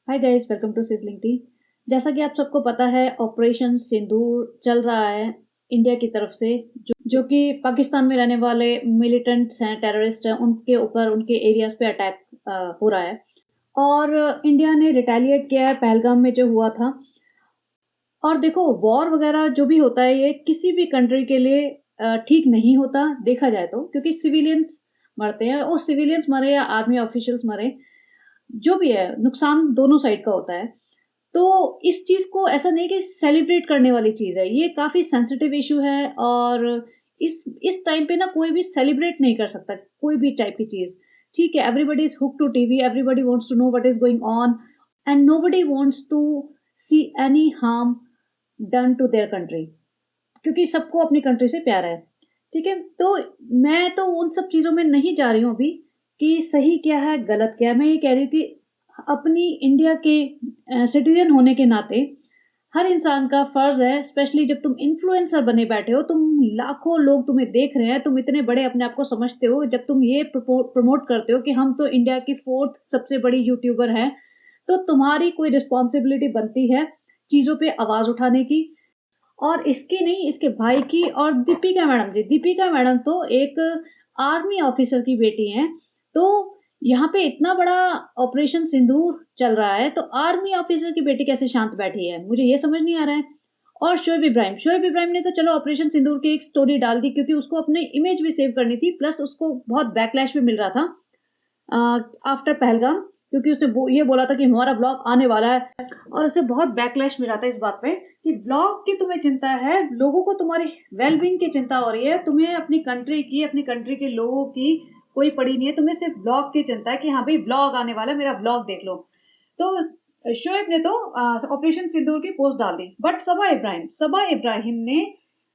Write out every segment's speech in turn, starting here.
Hi guys, welcome to sizzling tea. जैसा कि आप सबको पता है, ऑपरेशन सिंदूर चल रहा है इंडिया की तरफ से, जो कि पाकिस्तान में रहने वाले मिलिटेंट्स हैं, टेररिस्ट हैं, उनके ऊपर उनके एरियाज पे अटैक हो रहा है। और इंडिया ने रिटेलिएट किया है पहलगाम में जो हुआ था। और देखो, वॉर वगैरह जो भी होता है, ये किसी भी कंट्री के लिए ठीक नहीं होता देखा जाए तो, क्योंकि सिविलियंस मरते हैं, और सिविलियंस मरे या आर्मी ऑफिशियल्स मरे, जो भी है, नुकसान दोनों साइड का होता है। तो इस चीज़ को ऐसा नहीं कि सेलिब्रेट करने वाली चीज़ है, ये काफ़ी सेंसिटिव इश्यू है। और इस टाइम पे ना कोई भी सेलिब्रेट नहीं कर सकता कोई भी टाइप की चीज़। ठीक है, everybody is hooked to TV, everybody wants to know what is going on, and nobody wants to see any harm done to their country, क्योंकि सबको अपनी कंट्री से प्यार है। ठीक है? तो मैं तो उन सब चीज़ों में नहीं जा रही हूँ अभी कि सही क्या है, गलत क्या है। मैं ये कह रही हूँ कि अपनी इंडिया के सिटीज़न होने के नाते हर इंसान का फ़र्ज़ है, स्पेशली जब तुम इन्फ्लुएंसर बने बैठे हो, तुम लाखों लोग तुम्हें देख रहे हैं, तुम इतने बड़े अपने आप को समझते हो, जब तुम ये प्रमोट करते हो कि हम तो इंडिया की 4th सबसे बड़ी यूट्यूबर हैं, तो तुम्हारी कोई रिस्पॉन्सिबिलिटी बनती है चीज़ों पे आवाज़ उठाने की। और इसकी नहीं, इसके भाई की। और दीपिका मैडम तो एक आर्मी ऑफिसर की बेटी हैं। तो यहाँ पे इतना बड़ा ऑपरेशन सिंदूर चल रहा है, तो आर्मी ऑफिसर की बेटी कैसे शांत बैठी है, मुझे ये समझ नहीं आ रहा है। और शोएब इब्राहिम ने तो चलो ऑपरेशन सिंदूर की एक स्टोरी डाल दी, क्योंकि उसको अपनी इमेज भी सेव करनी थी, प्लस उसको बहुत बैकलैश भी मिल रहा था आफ्टर पहलगाम, क्योंकि उसने ये बोला था कि हमारा ब्लॉग आने वाला है। और उसे बहुत बैकलैश मिला था इस बात पे कि ब्लॉग की तुम्हें चिंता है, लोगों को तुम्हारी वेलबींग की चिंता हो रही है, तुम्हें अपनी कंट्री के लोगों की कोई पड़ी नहीं है, तुम्हें सिर्फ ब्लॉग की चिंता है कि हाँ भाई ब्लॉग आने वाला है, मेरा ब्लॉग देख लो। तो शोएब ने तो ऑपरेशन सिंदूर की पोस्ट डाल दी, बट सबा इब्राहिम ने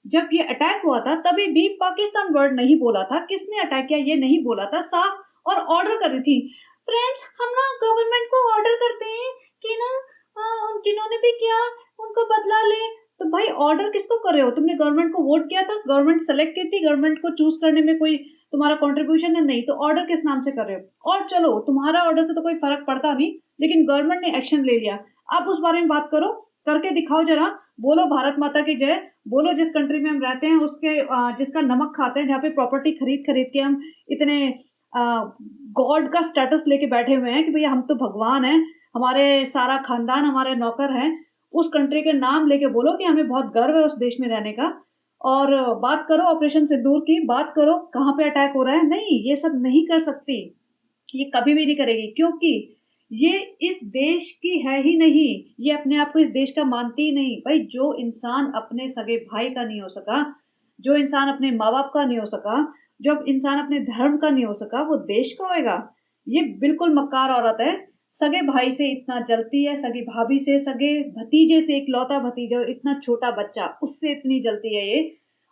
जब ये अटैक हुआ था तभी भी पाकिस्तान वर्ड नहीं बोला था, किसने अटैक किया ये नहीं बोला था साफ, और ऑर्डर कर रही थी। फ्रेंड्स, हम ना गवर्नमेंट को ऑर्डर करते हैं कि ना जिन्होंने भी किया उनको बदला ले। तो भाई ऑर्डर किसको कर रहे हो? तुमने गवर्नमेंट को वोट किया था, गवर्नमेंट सेलेक्ट की थी, गवर्नमेंट को चूज करने में कोई तुम्हारा कंट्रीब्यूशन है? नहीं, तो ऑर्डर किस नाम से कर रहे हो? और चलो, तुम्हारा ऑर्डर से तो कोई फर्क पड़ता नहीं, लेकिन गवर्नमेंट ने एक्शन ले लिया। आप उस बारे में बात करो, करके दिखाओ जरा। बोलो भारत माता की जय, बोलो जिस कंट्री में हम रहते हैं उसके जिसका नमक खाते हैं, जहाँ पे प्रॉपर्टी खरीद खरीद के हम इतने गॉड का स्टेटस लेके बैठे हुए हैं कि भैया हम तो भगवान हैं, हमारे सारा खानदान हमारे नौकर हैं। उस कंट्री के नाम लेके बोलो कि हमें बहुत गर्व है उस देश में रहने का। और बात करो ऑपरेशन सिंदूर की, बात करो कहाँ पे अटैक हो रहा है। नहीं, ये सब नहीं कर सकती, ये कभी भी नहीं करेगी, क्योंकि ये इस देश की है ही नहीं, ये अपने आप को इस देश का मानती ही नहीं। भाई, जो इंसान अपने सगे भाई का नहीं हो सका, जो इंसान अपने माँ बाप का नहीं हो सका, जो इंसान अपने धर्म का नहीं हो सका, वो देश का होएगा? ये बिल्कुल मक्कार औरत है। सगे भाई से इतना जलती है, सगी भाभी से, सगे भतीजे से, इकलौता भतीजा, इतना छोटा बच्चा, उससे इतनी जलती है ये।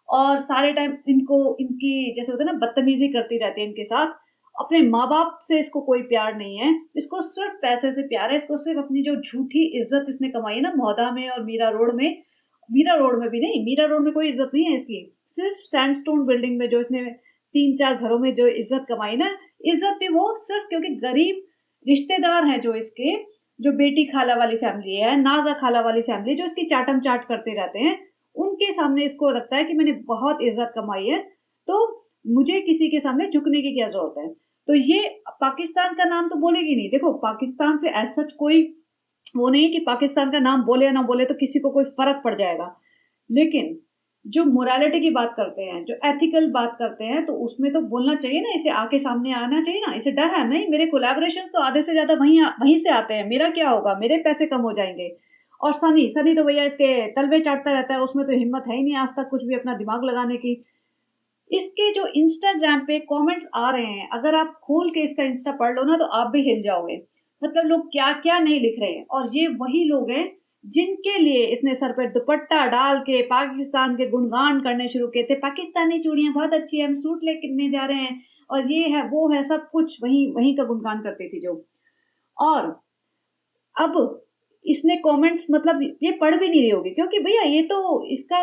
और सारे टाइम इनको इनकी जैसे होता है ना, बदतमीजी करती रहती है इनके साथ। अपने माँ बाप से इसको कोई प्यार नहीं है, इसको सिर्फ पैसे से प्यार है, इसको सिर्फ अपनी जो झूठी इज्जत इसने कमाई है ना मौदा में और मीरा रोड में भी नहीं, मीरा रोड में कोई इज्जत नहीं है इसकी। सिर्फ सैंडस्टोन बिल्डिंग में जो इसने 3-4 घरों में जो इज्जत कमाई ना, इज्जत भी वो सिर्फ क्योंकि गरीब रिश्तेदार हैं जो इसके, जो बेटी खाला वाली फैमिली है, नाजा खाला वाली फैमिली, जो इसकी चाटम चाट करते रहते हैं, उनके सामने इसको लगता है कि मैंने बहुत इज्जत कमाई है, तो मुझे किसी के सामने झुकने की क्या जरूरत है। तो ये पाकिस्तान का नाम तो बोलेगी नहीं। देखो, पाकिस्तान से एज सच कोई वो नहीं है कि पाकिस्तान का नाम बोले या ना बोले तो किसी को कोई फर्क पड़ जाएगा, लेकिन जो मोरालिटी की बात करते हैं, जो एथिकल बात करते हैं, तो उसमें तो बोलना चाहिए ना, इसे आके सामने आना चाहिए ना। इसे डर है नहीं, मेरे कोलैबोरेशन तो आधे से ज्यादा वहीं से आते हैं, मेरा क्या होगा, मेरे पैसे कम हो जाएंगे। और सनी सनी तो भैया इसके तलवे चाटता रहता है, उसमें तो हिम्मत है ही नहीं आज तक कुछ भी अपना दिमाग लगाने की। इसके जो इंस्टाग्राम पे कमेंट्स आ रहे हैं, अगर आप खोल के इसका इंस्टा पढ़ लो ना, तो आप भी हिल जाओगे। मतलब लोग क्या क्या नहीं लिख रहे हैं, और ये वही लोग हैं जिनके लिए इसने सर पे दुपट्टा डाल के पाकिस्तान के गुणगान करने शुरू किए थे। पाकिस्तानी चूड़ियां बहुत अच्छी है, हम सूट लेने जा रहे हैं, और ये है वो है, सब कुछ वही वही का गुणगान करती थी जो। और अब इसने कमेंट्स मतलब ये पढ़ भी नहीं रही होगी, क्योंकि भैया ये तो इसका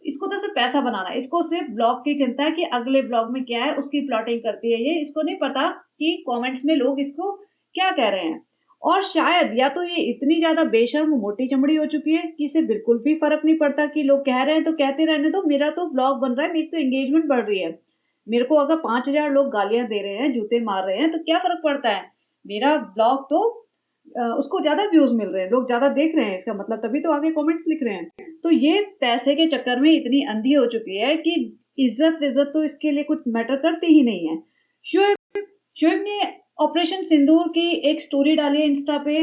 इसको तो सिर्फ पैसा बनाना है, इसको सिर्फ ब्लॉग की चिंता है कि अगले ब्लॉग में क्या है, उसकी प्लॉटिंग करती है ये। इसको नहीं पता कि कमेंट्स में लोग इसको क्या कह रहे हैं। और शायद या तो ये इतनी ज़्यादा बेशर्म मोटी चमड़ी हो चुकी है कि इसे बिल्कुल भी फ़र्क नहीं पड़ता कि लोग कह रहे हैं तो कहते रहने दो, मेरा तो व्लॉग बन रहा है, मेरी तो एंगेजमेंट बढ़ रही है। मेरे को अगर 5,000 लोग गालियाँ दे रहे हैं, जूते मार रहे हैं तो क्या फ़र्क पड़ता है? मेरा व्लॉग तो उसको ज़्यादा व्यूज़ मिल रहे हैं, लोग ज़्यादा देख रहे हैं, इसका मतलब तभी तो आगे कमेंट्स लिख रहे हैं। तो ये पैसे के चक्कर में इतनी अंधी हो चुकी है कि इज़्ज़त-विज़्ज़त तो इसके लिए कुछ मैटर करती ही नहीं है। शोएब शोएब ने ऑपरेशन सिंदूर की एक स्टोरी डाली है इंस्टा पे।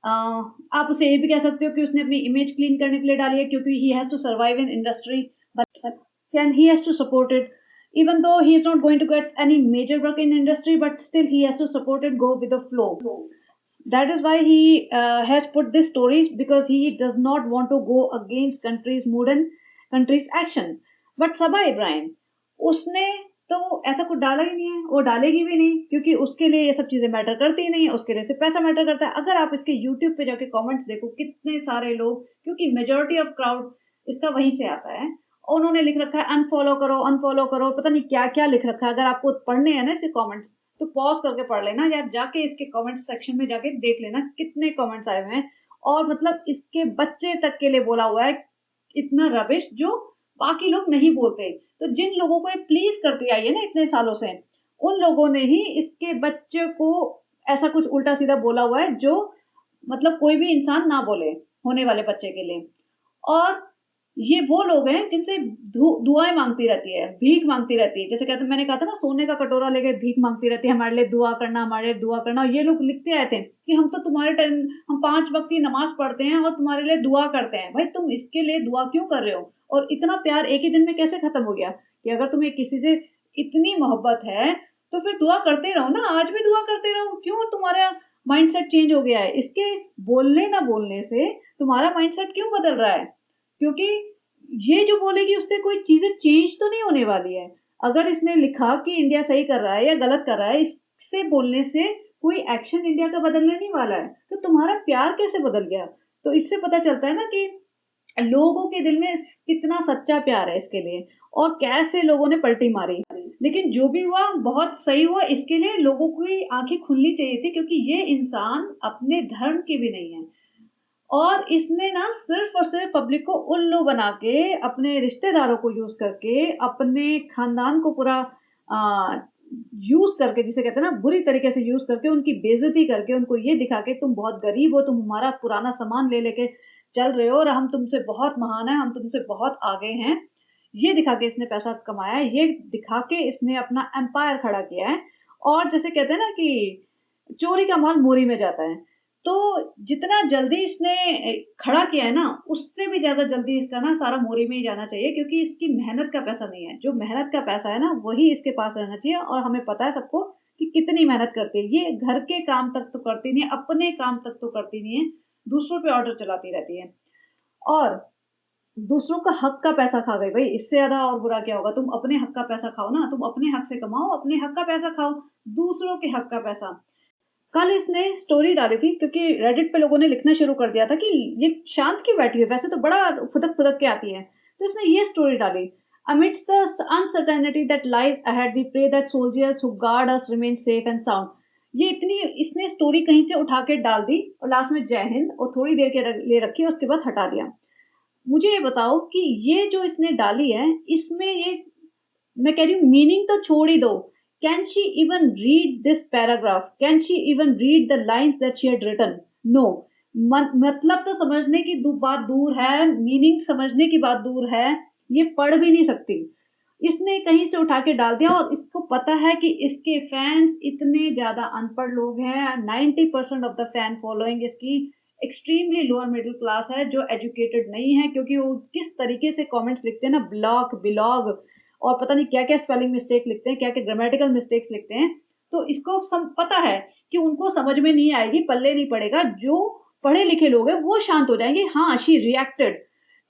आप उसे ये भी कह सकते हो कि उसने अपनी इमेज क्लीन करने के लिए डाली है क्योंकि he has to survive in industry but and he has to support it even though he is not going to get any major work in industry, but still he has to support it, go with the flow. That is why he has put these stories, because he does not want to go against country's mood and country's action. But Sabah Ibrahim, उसने तो ऐसा कुछ डाला ही नहीं है, वो डालेगी भी नहीं क्योंकि उसके लिए ये सब चीज़ें मैटर करती ही नहीं है, उसके लिए सिर्फ पैसा मैटर करता है। अगर आप इसके यूट्यूब पे जाके कमेंट्स देखो, कितने सारे लोग, क्योंकि मेजोरिटी ऑफ क्राउड इसका वहीं से आता है, और उन्होंने लिख रखा है अनफॉलो करो, पता नहीं क्या क्या लिख रखा है। अगर आपको पढ़ने हैं ना इसके कमेंट्स तो पॉज करके पढ़ लेना, या जाके इसके कमेंट सेक्शन में जाके देख लेना कितने कमेंट्स आए हुए हैं। और मतलब इसके बच्चे तक के लिए बोला हुआ है इतना रबिश जो बाकी लोग नहीं बोलते। तो जिन लोगों को ये प्लीज करती आई है ना इतने सालों से, उन लोगों ने ही इसके बच्चे को ऐसा कुछ उल्टा सीधा बोला हुआ है जो मतलब कोई भी इंसान ना बोले होने वाले बच्चे के लिए। और ये वो लोग हैं जिनसे दुआएं मांगती रहती है, भीख मांगती रहती है। जैसे कहते मैंने कहा था ना, सोने का कटोरा लेके भीख मांगती रहती है, हमारे लिए दुआ करना, हमारे लिए दुआ करना। और ये लोग लिखते आए थे कि हम तो तुम्हारे टाइम, हम 5 वक्त की नमाज पढ़ते हैं और तुम्हारे लिए दुआ करते हैं। भाई तुम इसके लिए दुआ क्यों कर रहे हो? और इतना प्यार एक ही दिन में कैसे खत्म हो गया? कि अगर तुम्हें किसी से इतनी मोहब्बत है तो फिर दुआ करते रहो ना, आज भी दुआ करते रहो। क्यों तुम्हारा माइंडसेट चेंज हो गया है? इसके बोलने ना बोलने से तुम्हारा माइंडसेट क्यों बदल रहा है? क्योंकि ये जो बोलेगी उससे कोई चीजें चेंज तो नहीं होने वाली है। अगर इसने लिखा कि इंडिया सही कर रहा है या गलत कर रहा है, इससे बोलने से कोई एक्शन इंडिया का बदलने नहीं वाला है। तो तुम्हारा प्यार कैसे बदल गया? तो इससे पता चलता है ना कि लोगों के दिल में कितना सच्चा प्यार है इसके लिए, और कैसे लोगों ने पलटी मारी। लेकिन जो भी हुआ बहुत सही हुआ, इसके लिए लोगों की आंखें खुलनी चाहिए थी, क्योंकि ये इंसान अपने धर्म की भी नहीं है। और इसने ना सिर्फ और सिर्फ पब्लिक को उल्लू बना के, अपने रिश्तेदारों को यूज करके, अपने खानदान को पूरा यूज करके, जिसे कहते हैं ना बुरी तरीके से यूज करके, उनकी बेइज्जती करके, उनको ये दिखा के तुम बहुत गरीब हो, तुम हमारा पुराना सामान ले लेके चल रहे हो और हम तुमसे बहुत महान है, हम तुमसे बहुत आगे हैं, ये दिखा के इसने पैसा कमाया है। ये दिखा के इसने अपना एम्पायर खड़ा किया है। और जैसे कहते हैं ना कि चोरी का माल मोरी में जाता है, तो जितना जल्दी इसने खड़ा किया है ना, उससे भी ज़्यादा जल्दी इसका ना सारा मोरी में ही जाना चाहिए, क्योंकि इसकी मेहनत का पैसा नहीं है। जो मेहनत का पैसा है ना, वही इसके पास रहना चाहिए। और हमें पता है सबको कि कितनी मेहनत करती है ये। घर के काम तक तो करती नहीं है, अपने काम तक तो करती नहीं है, दूसरों पे ऑर्डर चलाती रहती है। और दूसरों का हक का पैसा खा गई। भाई इससे ज़्यादा और बुरा क्या होगा? तुम अपने हक का पैसा खाओ ना, तुम अपने हक से कमाओ, अपने हक का पैसा खाओ, दूसरों के हक का पैसा। कल इसने स्टोरी डाली थी, क्योंकि रेडिट पे लोगों ने लिखना शुरू कर दिया था कि ये शांत क्यों बैठी है, वैसे तो बड़ा फुदक फुदक के आती है। तो इसने ये स्टोरी डाली, amidst the uncertainty that lies ahead, we pray that soldiers who guard us remain safe and sound. ये इतनी इसने स्टोरी कहीं से उठा के डाल दी और लास्ट में जय हिंद और थोड़ी देर के लिए रखी, उसके बाद हटा दिया। मुझे ये बताओ कि ये जो इसने डाली है, इसमें ये, मैं कह रही हूँ, मीनिंग तो छोड़ ही दो। Can she even read this paragraph? Can she even read the lines that she had written? No. मतलब तो समझने की बात दूर है, मीनिंग समझने की बात दूर है, ये पढ़ भी नहीं सकती। इसने कहीं से उठा के डाल दिया, और इसको पता है कि इसके फैंस इतने ज्यादा अनपढ़ लोग हैं। 90% ऑफ द फैन फॉलोइंग इसकी एक्सट्रीमली लोअर मिडिल क्लास है, जो एजुकेटेड नहीं है। क्योंकि वो किस तरीके से कमेंट्स लिखते हैं ना, बिलॉग और पता नहीं क्या क्या स्पेलिंग मिस्टेक लिखते हैं, क्या क्या ग्रामेटिकल मिस्टेक्स लिखते हैं। तो इसको पता है कि उनको समझ में नहीं आएगी, पल्ले नहीं पड़ेगा। जो पढ़े लिखे लोग हैं वो शांत हो जाएंगे, हाँ शी रिएक्टेड।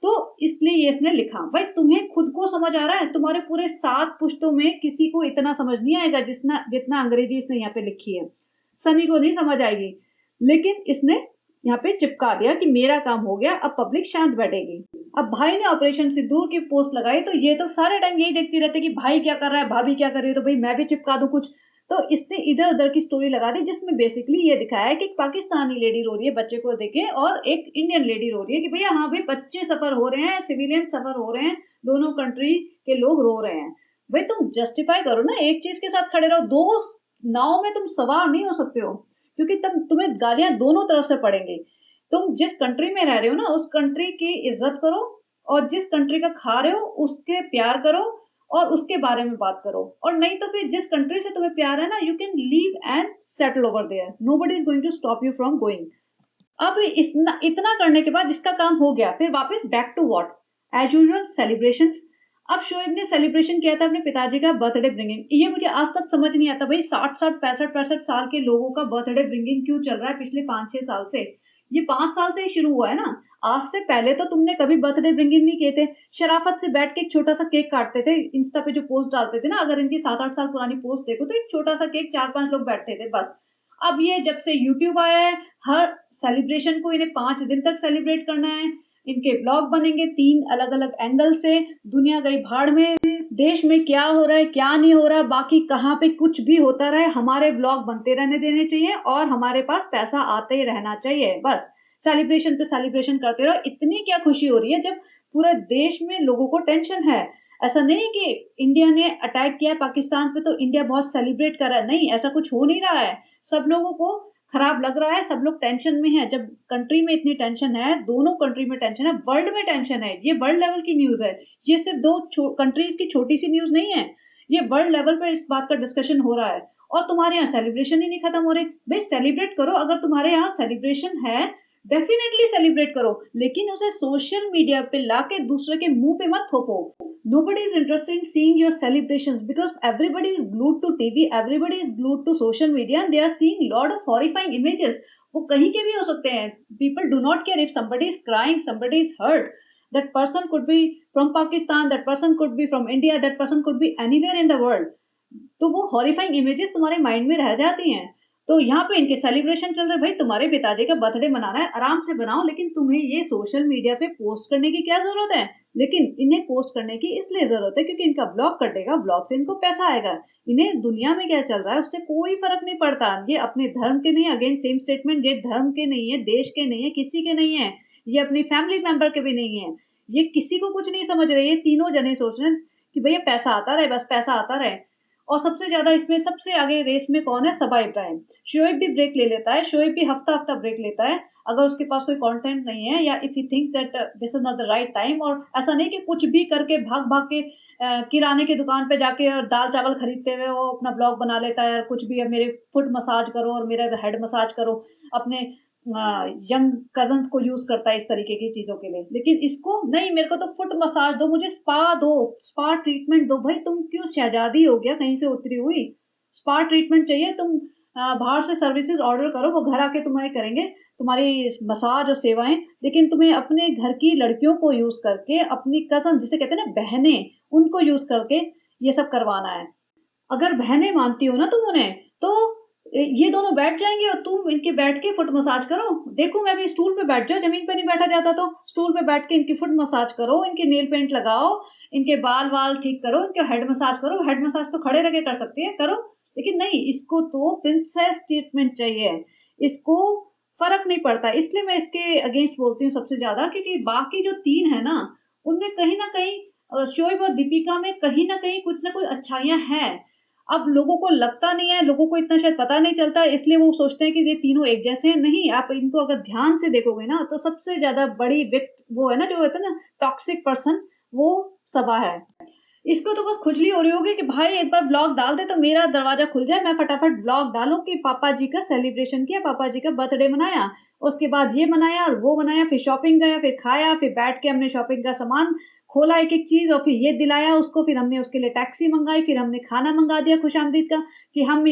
तो इसलिए ये इसने लिखा। भाई तुम्हें खुद को समझ आ रहा है? तुम्हारे पूरे 7 पुश्तों में किसी को इतना समझ नहीं आएगा जितना अंग्रेजी इसने यहाँ पे लिखी है। सनी को नहीं समझ आएगी, लेकिन इसने यहाँ पे चिपका दिया कि मेरा काम हो गया, अब पब्लिक शांत बैठेगी। अब भाई ने ऑपरेशन सिंदूर की पोस्ट लगाई, तो ये तो सारे टाइम यही देखती रहती कि भाई क्या कर रहा है, भाभी क्या कर रही है, तो भाई मैं भी चिपका दूं कुछ। तो इसने इधर-उधर की स्टोरी लगा दी जिसमें बेसिकली ये दिखाया है कि एक पाकिस्तानी लेडी रो रही है बच्चे को देके और एक इंडियन लेडी रो रही है कि भैया हाँ भाई बच्चे सफ़र हो रहे हैं, सिविलियन सफ़र हो रहे हैं, दोनों कंट्री के लोग रो रहे हैं। भाई तुम जस्टिफाई करो ना, एक चीज़ के साथ खड़े रहो, 2 नाव में तुम सवार नहीं हो सकते हो क्योंकि तुम्हें गालियाँ दोनों तरफ से पड़ेंगी। तुम जिस कंट्री में रह रहे हो ना उस कंट्री की इज्जत करो और जिस कंट्री का खा रहे हो उसके प्यार करो और उसके बारे में बात करो, और नहीं तो फिर जिस कंट्री से तुम्हें प्यार है ना you can live and settle over there, nobody is going to stop you from going. अब इतना करने के बाद इसका काम हो गया, फिर वापस back to what, as usual celebrations. अब शोएब ने सेलिब्रेशन किया था अपने पिताजी का बर्थडे ब्रिंगिंग। ये मुझे आज तक समझ नहीं आता भाई 60 65 साल के लोगों का बर्थडे ब्रिंगिंग क्यों चल रहा है पिछले 5-6 साल से। ये 5 साल से ही शुरू हुआ है ना। आज से पहले तो तुमने कभी बर्थडे ब्रिंगिंग नहीं किए थे। शराफत से बैठ के एक छोटा सा केक काटते थे, इंस्टा पे जो पोस्ट डालते थे ना, अगर इनकी 7-8 साल पुरानी पोस्ट देखो तो एक छोटा सा केक 4-5 लोग बैठते थे बस। अब ये जब से यूट्यूब आया है हर सेलिब्रेशन को इन्हें 5 दिन तक सेलिब्रेट करना है। इनके ब्लॉग बनेंगे 3 अलग-अलग एंगल से, दुनिया गई भाड़ में, देश में क्या हो रहा है क्या नहीं हो रहा, बाकी कहाँ पे कुछ भी होता रहे, हमारे ब्लॉग बनते रहने देने चाहिए और हमारे पास पैसा आते ही रहना चाहिए। बस सेलिब्रेशन पे सेलिब्रेशन करते रहो। इतनी क्या खुशी हो रही है जब पूरे देश में लोगों को टेंशन है। ऐसा नहीं है कि इंडिया ने अटैक किया है पाकिस्तान पे तो इंडिया बहुत सेलिब्रेट कर रहा है, नहीं ऐसा कुछ हो नहीं रहा है। सब लोगों को खराब लग रहा है, सब लोग टेंशन में है। जब कंट्री में इतनी टेंशन है, दोनों कंट्री में टेंशन है, वर्ल्ड में टेंशन है, ये वर्ल्ड लेवल की न्यूज़ है। ये सिर्फ 2 कंट्रीज की छोटी सी न्यूज़ नहीं है, ये वर्ल्ड लेवल पर इस बात का डिस्कशन हो रहा है और तुम्हारे यहाँ सेलिब्रेशन ही नहीं खत्म हो रहे। भाई सेलिब्रेट करो, अगर तुम्हारे यहाँ सेलिब्रेशन है डेफिनेटली सेलिब्रेट करो, लेकिन उसे सोशल मीडिया पे लाके दूसरे के मुंह पे मत थोपो। Nobody is interested in seeing your celebrations because everybody is glued to TV, everybody is glued to social media and they are seeing lot of horrifying images. वो कहीं के भी हो सकते हैं। People do not care if somebody is crying, somebody is hurt. That person could be from Pakistan, that person could be from India, that person could be anywhere in the world. तो वो horrifying images तुम्हारे mind में रह जाती हैं। तो यहाँ पे इनके सेलिब्रेशन चल रहे, भाई तुम्हारे पिताजी का बर्थडे मनाना है आराम से बनाओ, लेकिन तुम्हें ये सोशल मीडिया पे पोस्ट करने की क्या जरूरत है। लेकिन इन्हें पोस्ट करने की इसलिए जरूरत है क्योंकि इनका ब्लॉग कटेगा, ब्लॉग से इनको पैसा आएगा। इन्हें दुनिया में क्या चल रहा है उससे कोई फर्क नहीं पड़ता। ये अपने धर्म के नहीं, अगेन सेम स्टेटमेंट, ये धर्म के नहीं है, देश के नहीं है, किसी के नहीं है, ये अपनी फैमिली मेंबर के भी नहीं है, ये किसी को कुछ नहीं समझ रहे। ये तीनों जने सोच रहे हैं कि भैया पैसा आता रहे, बस पैसा आता रहे। और सबसे ज्यादा इसमें सबसे आगे रेस में कौन है, सबा इब्राहिम। शोएब भी ब्रेक ले लेता है, शोएब भी हफ्ता हफ्ता ब्रेक लेता है अगर उसके पास कोई कंटेंट नहीं है या if he thinks that this is not the right time. और ऐसा नहीं कि कुछ भी करके भाग भाग के किराने की दुकान पे जाके और दाल चावल खरीदते हुए वो अपना ब्लॉग बना लेता है, कुछ भी है मेरे फुट मसाज करो और मेरा हेड मसाज करो, अपने यंग कजन्स को यूज करता है इस तरीके की चीजों के लिए। लेकिन इसको नहीं, मेरे को तो फुट मसाज दो, मुझे स्पा दो, स्पा ट्रीटमेंट दो। भाई तुम क्यों शहजादी हो गया कहीं से उतरी हुई, स्पा ट्रीटमेंट चाहिए तुम बाहर से सर्विसेज ऑर्डर करो, वो घर आके तुम्हारे करेंगे तुम्हारी मसाज और सेवाएं। लेकिन तुम्हें अपने घर की लड़कियों को यूज करके, अपनी कजन जिसे कहते हैं ना बहनें, उनको यूज करके ये सब करवाना है। अगर बहनें मानती हो ना तुम उन्हें, तो ये दोनों बैठ जाएंगे और तुम इनके बैठ के फुट मसाज करो। देखो मैं भी स्टूल पे बैठ जाओ, जमीन पे नहीं बैठा जाता, तो स्टूल पे बैठ के इनकी फुट मसाज करो, इनके नेल पेंट लगाओ, इनके बाल वाल ठीक करो, इनके हेड मसाज करो। हेड मसाज तो खड़े रह के कर सकती है, करो। लेकिन नहीं, इसको तो प्रिंसेस ट्रीटमेंट चाहिए, इसको फर्क नहीं पड़ता। इसलिए मैं इसके अगेंस्ट बोलती हूँ सबसे ज्यादा, क्योंकि बाकी जो 3 है ना उनमें कहीं ना कहीं शोएब और दीपिका में कहीं ना कहीं कुछ ना कुछ अच्छाइयां हैं। अब लोगों को लगता नहीं है, लोगों को इतना शायद पता नहीं चलता, इसलिए वो सोचते हैं कि ये तीनों एक जैसे हैं। नहीं, आप इनको अगर ध्यान से देखोगे ना तो सबसे ज्यादा बड़ी वो है ना, जो होता है ना टॉक्सिक पर्सन, वो सबा है। इसको तो बस खुजली हो रही होगी कि भाई एक बार ब्लॉग डाल दे तो मेरा दरवाजा खुल जाए, मैं फटाफट ब्लॉग डालूं कि पापा जी का सेलिब्रेशन किया, पापा जी का बर्थडे मनाया, उसके बाद ये मनाया और वो मनाया, फिर शॉपिंग गया, फिर खाया, फिर बैठ के हमने शॉपिंग का सामान खोला एक एक चीज और फिर ये दिलाया उसको, फिर हमने उसके लिए टैक्सी मंगाई, फिर हमने खाना मंगा दिया खुशामदीद का कि हम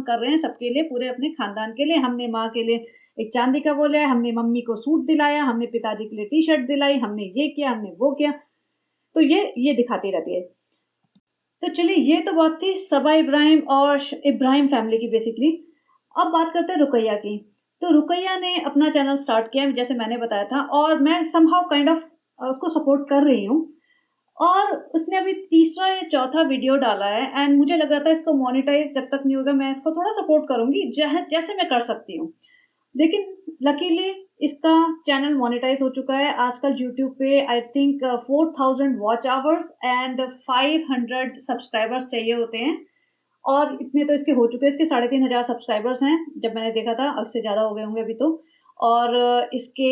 कर रहे हैं सबके लिए, पूरे अपने खानदान के लिए। हमने माँ के लिए एक चांदी का वो लिया, हमने मम्मी को सूट दिलाया, हमने पिताजी के लिए टी शर्ट दिलाई, हमने ये किया, हमने वो किया। तो ये दिखाती रहती है। तो चलिए, ये तो बात थी सबा इब्राहिम और इब्राहिम फैमिली की बेसिकली। अब बात करते हैं रुकैया की। तो रुकैया ने अपना चैनल स्टार्ट किया जैसे मैंने बताया था, और मैं समहाउ काइंड ऑफ उसको सपोर्ट कर रही हूँ। और उसने अभी तीसरा या चौथा वीडियो डाला है एंड मुझे लग रहा था इसको मोनेटाइज जब तक नहीं होगा मैं इसको थोड़ा सपोर्ट करूंगी जैसे मैं कर सकती हूँ। लेकिन लकीली इसका चैनल मोनेटाइज हो चुका है। आजकल यूट्यूब पे I think 4000 watch hours and 500 subscribers चाहिए होते हैं और इतने तो इसके हो चुके हैं। इसके 3500 सब्सक्राइबर्स हैं जब मैंने देखा था, अब से ज़्यादा हो गए होंगे अभी तो। और इसके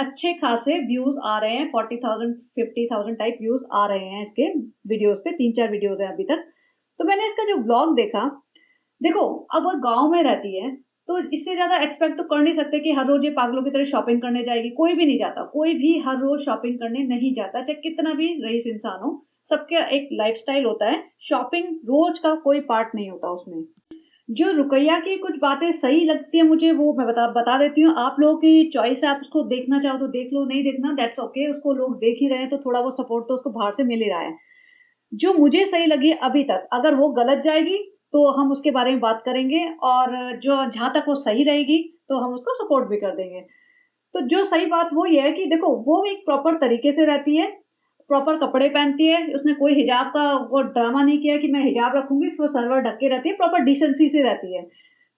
अच्छे खासे व्यूज़ आ रहे हैं, 40,000 50,000 टाइप व्यूज़ आ रहे हैं इसके वीडियोज़ पे। 3-4 वीडियोज़ हैं अभी तक। तो मैंने इसका जो व्लॉग देखा, देखो अब वो गाँव में रहती है, तो इससे ज़्यादा एक्सपेक्ट तो कर नहीं सकते कि हर रोज़ ये पागलों की तरह शॉपिंग करने जाएगी। कोई भी नहीं जाता, कोई भी हर रोज़ शॉपिंग करने नहीं जाता, चाहे कितना भी रईस इंसान हो। सबका एक लाइफ़स्टाइल होता है, शॉपिंग रोज़ का कोई पार्ट नहीं होता उसमें। जो रुकैया की कुछ बातें सही लगती है मुझे, वो मैं बता देती हूँ। आप लोगों की चॉइस है, आप उसको देखना चाहो तो देख लो, नहीं देखना दैट्स ओके। उसको लोग देख ही रहे हैं तो थोड़ा बहुत सपोर्ट तो उसको बाहर से मिल ही रहा है। जो मुझे सही लगी अभी तक, अगर वो गलत जाएगी तो हम उसके बारे में बात करेंगे और जो जहाँ तक वो सही रहेगी तो हम उसको सपोर्ट भी कर देंगे। तो जो सही बात वो ये है कि देखो वो एक प्रॉपर तरीके से रहती है, प्रॉपर कपड़े पहनती है। उसने कोई हिजाब का वो ड्रामा नहीं किया कि मैं हिजाब रखूँगी, फिर वो सलवार ढक के रहती है, प्रॉपर डिसेंसी से रहती है।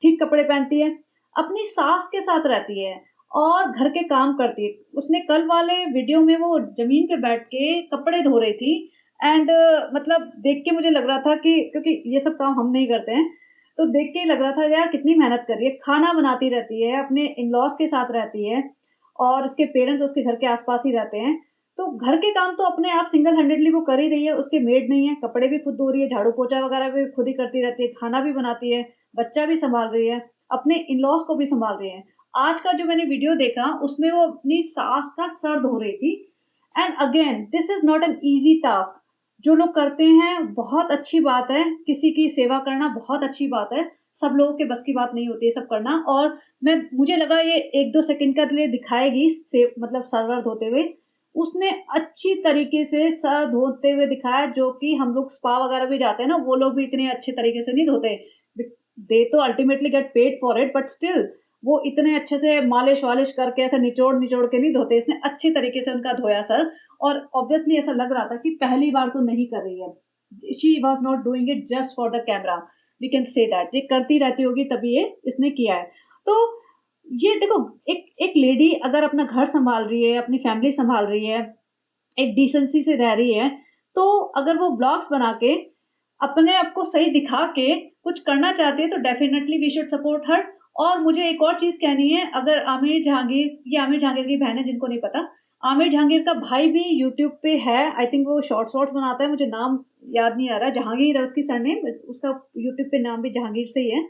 ठीक कपड़े पहनती है, अपनी सास के साथ रहती है और घर के काम करती है। उसने कल वाले वीडियो में वो ज़मीन पे बैठ के कपड़े धो रही थी एंड मतलब देख के मुझे लग रहा था कि क्योंकि ये सब काम हम नहीं करते हैं, तो देख के ही लग रहा था यार कितनी मेहनत कर रही है। खाना बनाती रहती है, अपने इन-लॉज़ के साथ रहती है और उसके पेरेंट्स उसके घर के आस-पास ही रहते हैं। तो घर के काम तो अपने आप सिंगल हैंडेडली वो कर ही रही है, उसके मेड नहीं है, कपड़े भी खुद धो रही है, झाड़ू-पोछा वगैरह भी खुद ही करती रहती है, खाना भी बनाती है, बच्चा भी सँभाल रही है, अपने इन-लॉज़ को भी सँभाल रही है। आज का जो मैंने वीडियो देखा, उसमें वो अपनी सास का सर धो रही थी and again this is not an easy task. जो लोग करते हैं बहुत अच्छी बात है, किसी की सेवा करना बहुत अच्छी बात है, सब लोगों के बस की बात नहीं होती है सब करना। और मुझे लगा ये 1-2 सेकंड के लिए दिखाएगी मतलब सर-वर धोते हुए। उसने अच्छी तरीके से सर धोते हुए दिखाया, जो कि हम लोग स्पा वगैरह भी जाते हैं ना, वो लोग भी इतने अच्छे तरीके से नहीं धोते। दे तो ultimately get paid for it but still वो इतने अच्छे से मालिश-वालिश करके ऐसे निचोड़-निचोड़ के नहीं धोते। इसने अच्छे तरीके से उनका धोया सर और ऑब्वियसली ऐसा लग रहा था कि पहली बार तो नहीं कर रही है। She was not doing it just for the camera. We can say that ये करती रहती होगी तभी ये इसने किया है। तो ये देखो एक एक लेडी अगर अपना घर सँभाल रही है, अपनी फैमिली सँभाल रही है, एक डिसेंसी से रह रही है, तो अगर वो व्लॉग्स बना के अपने आप को सही दिखा के कुछ करना चाहती है तो डेफिनिटली वी शुड सपोर्ट हर। और मुझे एक और चीज़ कहनी है, अगर आमिर जहांगीर, ये आमिर जहांगीर की बहन है जिनको नहीं पता, आमिर जहांगीर का भाई भी यूट्यूब पे है। आई थिंक वो शॉर्ट्स बनाता है, मुझे नाम याद नहीं आ रहा। जहांगीर है उसकी सरनेम, उसका यूट्यूब पे नाम भी जहांगीर से ही है।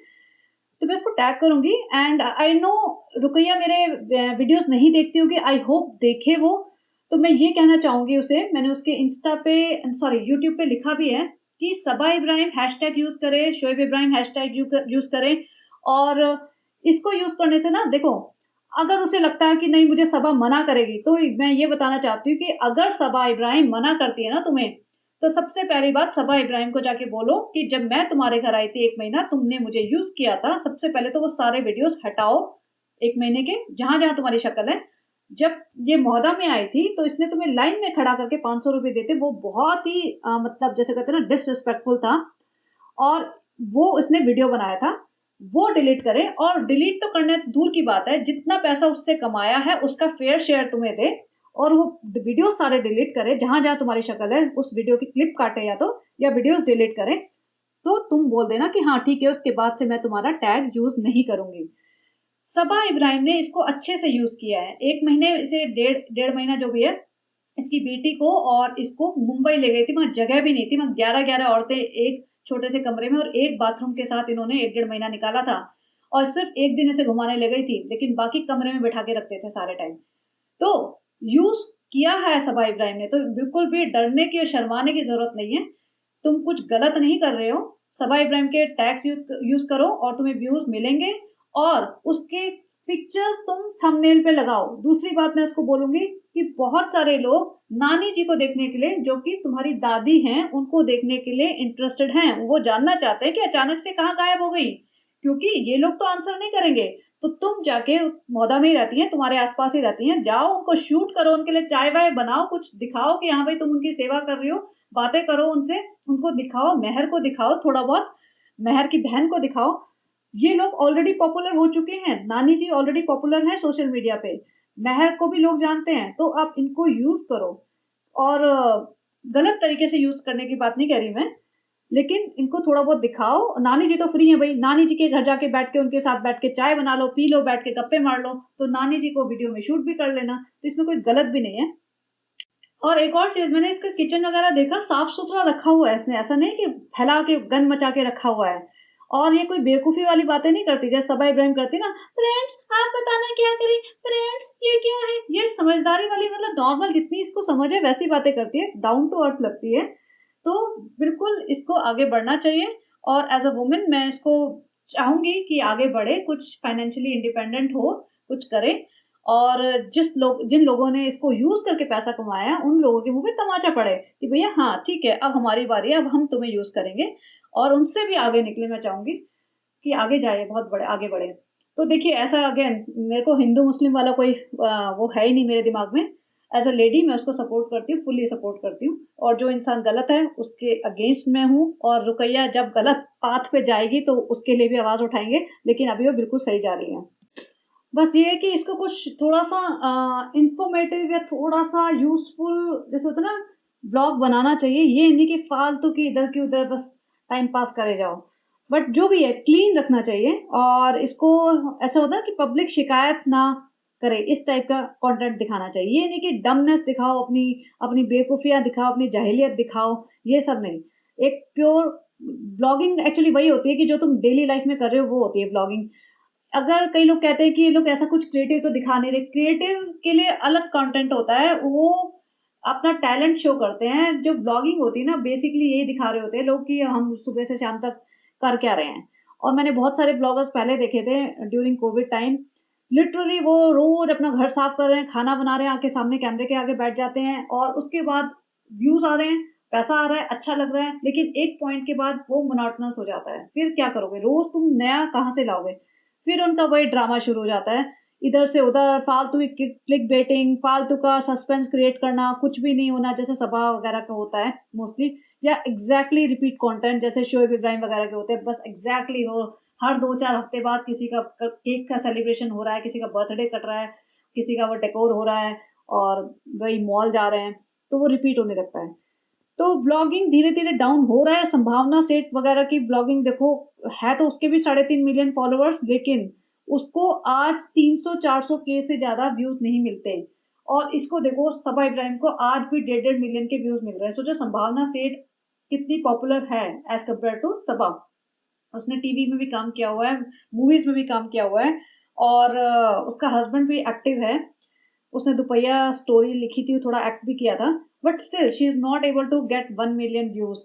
तो मैं उसको टैग करूँगी एंड आई नो रुकैया मेरे वीडियोज़ नहीं देखती होगी, आई होप देखे वो। तो मैं ये कहना चाहूँगी उसे, मैंने उसके इंस्टा पे सॉरी यूट्यूब पे लिखा भी है कि सबा इब्राहिम हैशटैग यूज़ करे, शोएब इब्राहिम हैशटैग यूज़ करें। और इसको यूज़ करने से ना देखो, अगर उसे लगता है कि नहीं मुझे सबा मना करेगी, तो मैं ये बताना चाहती हूँ कि अगर सबा इब्राहिम मना करती है ना तुम्हें, तो सबसे पहली बात सबा इब्राहिम को जाके बोलो कि जब मैं तुम्हारे घर आई थी 1 महीना, तुमने मुझे यूज़ किया था। सबसे पहले तो वो सारे वीडियोज़ हटाओ 1 महीने के, जहाँ-जहाँ तुम्हारी शक्ल है। जब ये मोहदा में आई थी, तो इसने तुम्हें लाइन में खड़ा करके ₹500 देते, वो बहुत ही मतलब जैसे कहते हैं ना डिसरिस्पेक्टफुल था और वो उसने वीडियो बनाया था। वो डिलीट करे और डिलीट तो करना दूर की बात है, जितना पैसा उससे कमाया है, उसका फेयर शेयर तुम्हें दे और वो वीडियो सारे डिलीट करे, जहाँ-जहाँ तुम्हारी शक्ल है, उस वीडियो की क्लिप काटे या वीडियोज़ डिलीट करे। तो तुम बोल देना कि हाँ, ठीक है, उसके बाद से मैं तुम्हारा टैग यूज़ नहीं करूँगी। सबा इब्राहिम ने इसको अच्छे से यूज़ किया है। 1 महीने से डेढ़ महीना जो भी है, इसकी बेटी को और इसको मुंबई ले गई थी, वहाँ जगह भी नहीं थी। वहाँ 11-11 औरतें एक छोटे से कमरे में और एक बाथरूम के साथ इन्होंने 1 डेढ़ महीना निकाला था और सिर्फ़ 1 दिन इसे घुमाने ले गई थी, लेकिन बाकी कमरे में बैठा के रखते थे सारे टाइम। तो यूज़ किया है सबा इब्राहिम ने, तो बिल्कुल भी डरने की और शर्माने की ज़रूरत नहीं है। तुम कुछ गलत नहीं कर रहे हो। सबा इब्राहिम के टैग्स यूज़ करो और तुम्हें व्यूज़ मिलेंगे और उसके पिक्चर्स तुम थंबनेल पे लगाओ। दूसरी बात मैं उसको बोलूँगी कि बहुत सारे लोग नानी जी को देखने के लिए, जो कि तुम्हारी दादी हैं, उनको देखने के लिए इंटरेस्टेड हैं। वो जानना चाहते हैं कि अचानक से कहाँ गायब हो गई? क्योंकि ये लोग तो आंसर नहीं करेंगे। तो तुम जाके मौदा में ही रहती हैं, तुम्हारे आस-पास ही रहती हैं, जाओ उनको शूट करो, उनके लिए चाय-वाय बनाओ, कुछ दिखाओ कि हाँ भाई तुम उनकी सेवा कर रही हो, बातें करो उनसे, उनको दिखाओ, मेहर को दिखाओ थोड़ा बहुत, मेहर की बहन को दिखाओ। ये लोग ऑलरेडी पॉपुलर हो चुके हैं, नानी जी ऑलरेडी पॉपुलर हैं सोशल मीडिया पे, मेहर को भी लोग जानते हैं, तो आप इनको यूज़ करो। और गलत तरीके से यूज़ करने की बात नहीं कह रही मैं, लेकिन इनको थोड़ा बहुत दिखाओ। नानी जी तो फ्री हैं भई, नानी जी के घर जाके बैठ के उनके साथ बैठ के चाय बना लो, पी लो, बैठ के गप्पे मार लो, तो नानी जी को वीडियो में शूट भी कर लेना, तो इसमें कोई गलत भी नहीं है। और एक और चीज़, मैंने इसका किचन वगैरह देखा, साफ-सुथरा रखा हुआ है इसने, ऐसा नहीं कि फैला के गंद मचा के रखा हुआ है। और ये कोई बेवकूफ़ी वाली बातें नहीं करती, जैसे सबा इब्राहिम करती ना, फ्रेंड्स आप बताना क्या करें? फ्रेंड्स ये क्या है? ये समझदारी वाली, मतलब नॉर्मल जितनी इसको समझ है वैसी बातें करती है, डाउन टू अर्थ लगती है। तो बिल्कुल इसको आगे बढ़ना चाहिए, और एज़ अ वुमन मैं इसको चाहूँगी कि आगे बढ़े, कुछ फाइनेंशियली इंडिपेंडेंट हो, कुछ करे। और जिन लोगों ने इसको यूज़ करके पैसा कमाया है, उन लोगों के मुँह पे तमाचा पड़े कि भैया हाँ, ठीक है, अब हमारी बारी है, अब हम तुम्हें यूज़ करेंगे, और उनसे भी आगे निकले। मैं चाहूँगी कि आगे जाए, बहुत बड़े आगे बढ़े। तो देखिए, ऐसा अगेन मेरे को हिंदू-मुस्लिम वाला कोई वो है ही नहीं मेरे दिमाग में। एज़ अ लेडी मैं उसको सपोर्ट करती हूँ, फुल्ली सपोर्ट करती हूँ, और जो इंसान गलत है, उसके अगेंस्ट मैं हूँ। और रुकैया जब गलत पाथ पे जाएगी, तो उसके लिए भी आवाज़ उठाएँगे, लेकिन अभी वो बिल्कुल सही जा रही है। बस ये है कि इसको कुछ थोड़ा-सा इन्फॉर्मेटिव या थोड़ा-सा यूज़फुल, जैसे होता है ना, ब्लॉग बनाना चाहिए। ये नहीं कि फालतू की इधर की उधर बस टाइम पास करे जाओ। बट जो भी है क्लीन रखना चाहिए, और इसको ऐसा होता है कि पब्लिक शिकायत ना करे, इस टाइप का कंटेंट दिखाना चाहिए। ये नहीं कि डम्बनेस दिखाओ, अपनी अपनी बेवकूफ़ियाँ दिखाओ, अपनी जाहिलियत दिखाओ, ये सब नहीं। एक प्योर ब्लॉगिंग एक्चुअली वही होती है कि जो तुम डेली लाइफ़ में कर रहे हो, वो होती है ब्लॉगिंग। अगर कई लोग कहते हैं कि ये लोग ऐसा कुछ क्रिएटिव तो दिखा नहीं रहे, क्रिएटिव के लिए अलग कंटेंट होता है, वो अपना टैलेंट शो करते हैं। जो ब्लॉगिंग होती है ना, बेसिकली यही दिखा रहे होते हैं लोग कि हम सुबह से शाम तक कर क्या रहे हैं। और मैंने बहुत सारे ब्लॉगर्स पहले देखे थे ड्यूरिंग कोविड टाइम, लिटरली वो रोज अपना घर साफ कर रहे हैं, खाना बना रहे हैं, आके सामने कैमरे के आगे बैठ जाते हैं, और उसके बाद व्यूज आ रहे हैं, पैसा आ रहा है, अच्छा लग रहा है, लेकिन एक पॉइंट के बाद वो मोनोटोनस हो जाता है। फिर क्या करोगे, रोज तुम नया कहाँ से लाओगे? फिर उनका वही ड्रामा शुरू हो जाता है, इधर से उधर फालतू की क्लिक बेटिंग, फालतू का सस्पेंस क्रिएट करना, कुछ भी नहीं होना, जैसे सभा वगैरह का होता है मोस्टली, या एग्जैक्टली रिपीट कंटेंट जैसे शोएब इब्राहिम वगैरह के होते हैं, बस एग्जैक्टली वो हर 2-4 हफ्ते बाद किसी का केक का सेलिब्रेशन हो रहा है, किसी का बर्थडे कट रहा है, किसी का वो डेकोर हो रहा है, और वही मॉल जा रहे हैं, तो वो रिपीट होने लगता है। तो व्लॉगिंग धीरे-धीरे डाउन हो रहा है। संभावना सेठ वगैरह की व्लॉगिंग देखो, है तो उसके भी 3.5 मिलियन फॉलोवर्स, लेकिन उसको आज 300-400 के से ज़्यादा व्यूज़ नहीं मिलते। और इसको देखो, सबा इब्राहिम को आज भी 1.5 मिलियन के व्यूज़ मिल रहे हैं। सोचो संभावना सेठ कितनी पॉपुलर है एज़ कंपेयर टू सबा। उसने टीवी में भी काम किया हुआ है, मूवीज़ में भी काम किया हुआ है, और उसका हस्बैंड भी एक्टिव है। उसने दुपहिया स्टोरी लिखी थी, थोड़ा एक्ट भी किया था, but still she is not able to get 1 million views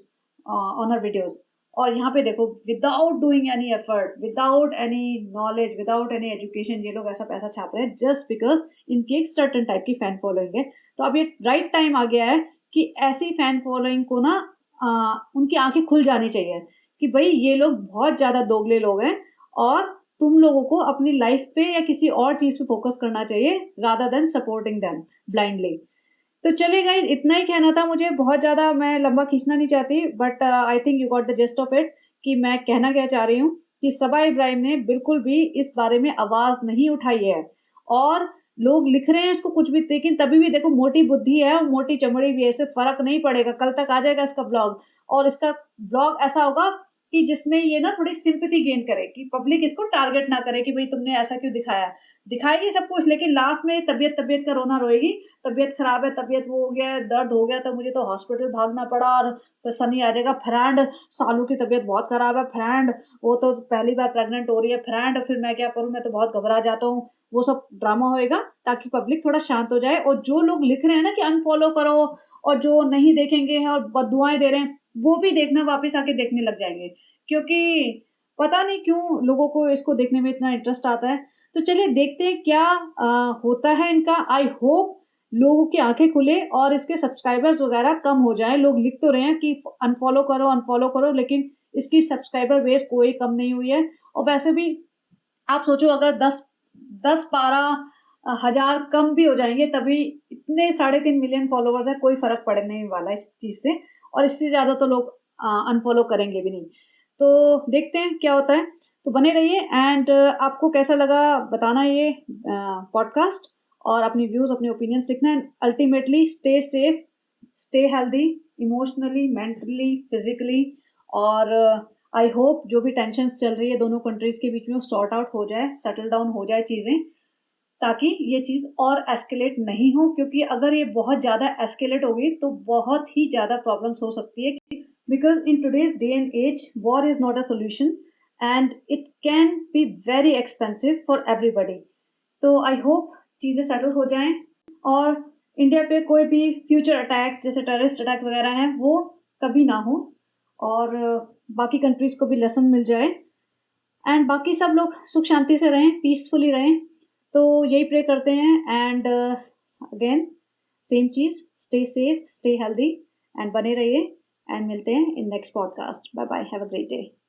on her videos. और यहाँ पे देखो, without doing any effort, without any knowledge, without any education, ये लोग ऐसा पैसा छाप रहे हैं जस्ट बिकॉज इनकी एक सर्टन टाइप की फैन फॉलोइंग है। तो अब ये राइट टाइम आ गया है कि ऐसी फैन फॉलोइंग को ना उनकी आंखें खुल जानी चाहिए कि भाई ये लोग बहुत ज्यादा दोगले लोग हैं, और तुम लोगों को अपनी लाइफ पे या किसी और चीज पे फोकस करना चाहिए, rather than supporting them blindly. तो चलिए गाइस, इतना ही कहना था मुझे, बहुत ज़्यादा मैं लंबा खींचना नहीं चाहती, but I think you got the gist of it कि मैं कहना क्या चाह रही हूँ, कि सबा इब्राहिम ने बिल्कुल भी इस बारे में आवाज़ नहीं उठाई है। और लोग लिख रहे हैं इसको कुछ भी, लेकिन तभी भी देखो, मोटी बुद्धि है और मोटी चमड़ी भी है, इससे फ़र्क नहीं पड़ेगा। कल तक आ जाएगा इसका ब्लॉग, और इसका ब्लॉग ऐसा होगा कि जिसमें ये ना थोड़ी सिंपैथी गेन करे, कि पब्लिक इसको टारगेट ना करे कि भई तुमने ऐसा क्यों दिखाया। दिखाएगी सब कुछ, लेकिन लास्ट में तबीयत तबीयत का रोना रोएगी। तबीयत खराब है, तबीयत वो हो गया है, दर्द हो गया, तो मुझे तो हॉस्पिटल भागना पड़ा, और तो सनी आ जाएगा, फ्रेंड सालू की तबीयत बहुत खराब है, फ्रेंड वो तो पहली बार प्रेग्नेंट हो रही है, फ्रेंड फिर मैं क्या करूँ, मैं तो बहुत घबरा जाता हूँ। वो सब ड्रामा होएगा ताकि पब्लिक थोड़ा शांत हो जाए। और जो लोग लिख रहे हैं ना कि अनफॉलो करो, और जो नहीं देखेंगे और बददुआएं दे रहे हैं, वो भी देखना वापस आके देखने लग जाएंगे, क्योंकि पता नहीं क्यों लोगों को इसको देखने में इतना इंटरेस्ट आता है। तो चलिए देखते हैं क्या होता है इनका। आई होप लोगों की आंखें खुले और इसके सब्सक्राइबर्स वगैरह कम हो जाए। लोग लिख तो रहे हैं कि अनफॉलो करो, लेकिन इसकी सब्सक्राइबर बेस कोई कम नहीं हुई है। और वैसे भी आप सोचो अगर 10-12 हज़ार कम भी हो जाएँगे तभी इतने 3.5 मिलियन फॉलोवर्स हैं, कोई फ़र्क पड़ने नहीं वाला इस चीज़ से और इससे ज़्यादा तो लोग अनफ़ॉलो करेंगे भी नहीं। तो देखते हैं क्या होता है। तो बने रहिए एंड आपको कैसा लगा बताना ये पॉडकास्ट और अपनी व्यूज़, अपने ओपिनियंस लिखना and ultimately stay safe, stay healthy emotionally, mentally, physically और आई होप जो भी टेंशन्स चल रही है दोनों कंट्रीज़ के बीच में वो सॉर्ट आउट हो जाए, सेटल डाउन हो जाए चीज़ें, ताकि ये चीज़ और एस्केलेट नहीं हो क्योंकि अगर ये बहुत ज़्यादा एस्केलेट हो गई तो बहुत ही ज़्यादा प्रॉब्लम्स हो सकती है because in today's day and as war is not a solution and it can be very expensive for everybody. तो आई होप चीज़ें सेटल हो जाएँ और इंडिया पे कोई भी फ्यूचर अटैक्स जैसे टेररिस्ट अटैक वगैरह हैं वो कभी ना हो और बाकी कंट्रीज़ को भी लेसन मिल जाए एंड बाकी सब लोग सुख शांति से रहें, पीसफुली रहें। तो यही प्रे करते हैं एंड अगेन सेम चीज़, stay safe, stay healthy and बने रहिए एंड मिलते हैं in next podcast. Bye bye, have a great day.